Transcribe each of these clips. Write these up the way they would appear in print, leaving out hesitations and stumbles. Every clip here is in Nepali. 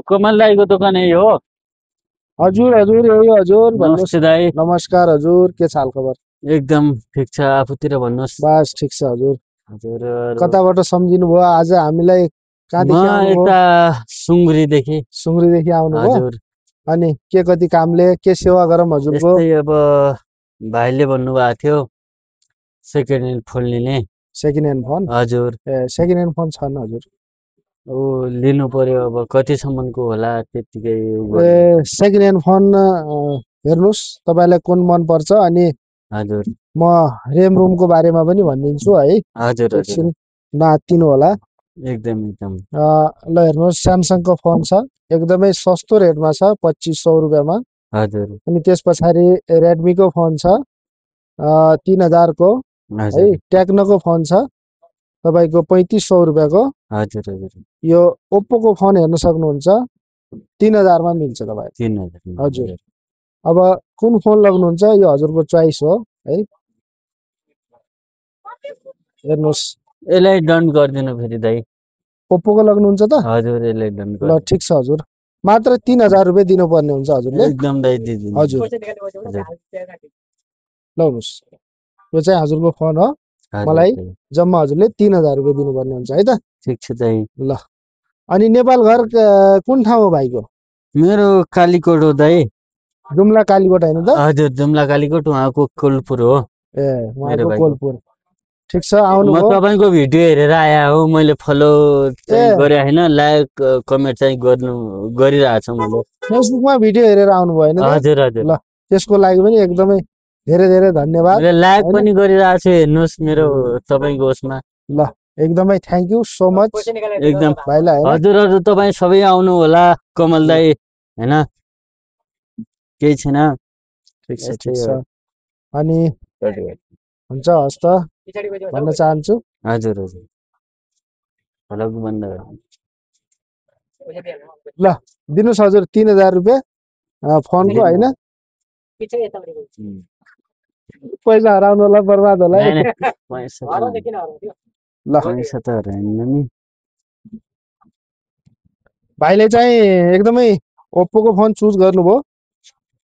कमल दाईको दोकान यही हो? हजुर हजुर यही हजुर भन्नुहोस्। नमस्ते दाई। नमस्कार हजुर, के छ हाल खबर? एकदम ठिक छ, आफूतिर भन्नुहोस्। बस ठिक छ हजुर। हजुर कताबाट सम्झिनु भयो आज हामीलाई? म कहाँदेखि आउनुभयो? यता सुङ्गुरीदेखि। सुङ्गुरीदेखि आउनुभयो? हजुर अनि के कति कामले के सेवा गरौँ हजुरको? यस्तै अब भाइले भन्नुभएको थियो सेकेन्ड ह्यान्ड फोन लिने। Second hand phone? हजुर ए सेकेन्ड ह्यान्ड फोन छन् हजुर। लिनु पर्यो, अब कतिसम्मको होला त्यतिकै ए सेकेन्ड ह्यान्ड फोन हेर्नुहोस् तपाईँलाई कुन मन पर्छ, अनि हजुर म रेम रोमको बारेमा पनि भनिदिन्छु है। हजुर हजुर एकछिन नआत्तिनु होला। एकदम एकदम ल हेर्नुहोस्, स्यामसङको फोन छ, एकदमै सस्तो रेटमा छ, 2500 रुपियाँमा। हजुर अनि त्यस पछाडि रेडमीको फोन छ 3000 को है। हजुर टेक्नोको फोन छ तपाईँको 3500 रुपियाँको। हजुर हजुर यो ओप्पोको फोन हेर्न सक्नुहुन्छ 3000 मा मिल्छ तपाईँ। 3000 हजुर। अब कुन फोन लग्नुहुन्छ यो हजुरको चोइस हो है। हेर्नुहोस्, यसलाई डन गरिदिनु फेरि दाइ। ओप्पोको लग्नुहुन्छ त? हजुर यसलाई डन ल ठिक छ हजुर, मात्र 3000 रुपियाँ दिनुपर्ने हुन्छ हजुरले। एकदम दाइ दिदिनु। हजुर लग्नुहोस्, यो चाहिँ हजुरको फोन हो, मलाई जम्मा हजुरले 3000 रुपियाँ दिनुपर्ने हुन्छ है त। ठिक छ दाइ। ल अनि नेपाल घर कुन ठाउँ हो भाइको? मेरो कालीकोट हो दाइ। जुम्ला कालीकोट होइन त? हजुर जुम्ला कालीकोट, उहाँको कोलपुर हो। ए उहाँको कोलपुर। ठिक छ, आउनु म तपाईको भिडियो हेरेर आया हो, मैले फलो चाहिँ गरे हैन, लाइक कमेन्ट चाहिँ गरिरहेको छु मैले। फेसबुकमा भिडियो हेरेर आउनु भयो हैन त? हजुर हजुर। ल त्यसको लागि पनि एकदमै धेरै धेरै धन्यवाद। मैले लाइक पनि गरिरहेको छु, हेर्नुस् मेरो तपाईको उसमा। ल एकदमै थ्यांक यू सो मच एकदम भाइलाई। हजुरहरु तपाई सबै आउनु होला कमल दाइ हैन, केही छैन। ठिक छ। अनि हुन्छ हस् त भन्न चाहन्छु। हजुर हजुर भलक बन्द ल दिनुस् हजुर 3000 रुपियाँ फोनको हैन। पैसा हराउनु होला, बर्बाद होला है। पैसा ल पैसा त हराएन नि। भाइले चाहिँ एकदमै ओप्पोको फोन चुज गर्नुभयो,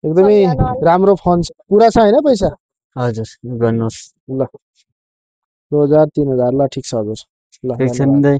एकदमै राम्रो फोन छ। पुरा छ हैन पैसा? हजुर गर्नुस्। ल 2000 3000 ल ठिक छ हजुर। ल ठिक छ नि दाइ।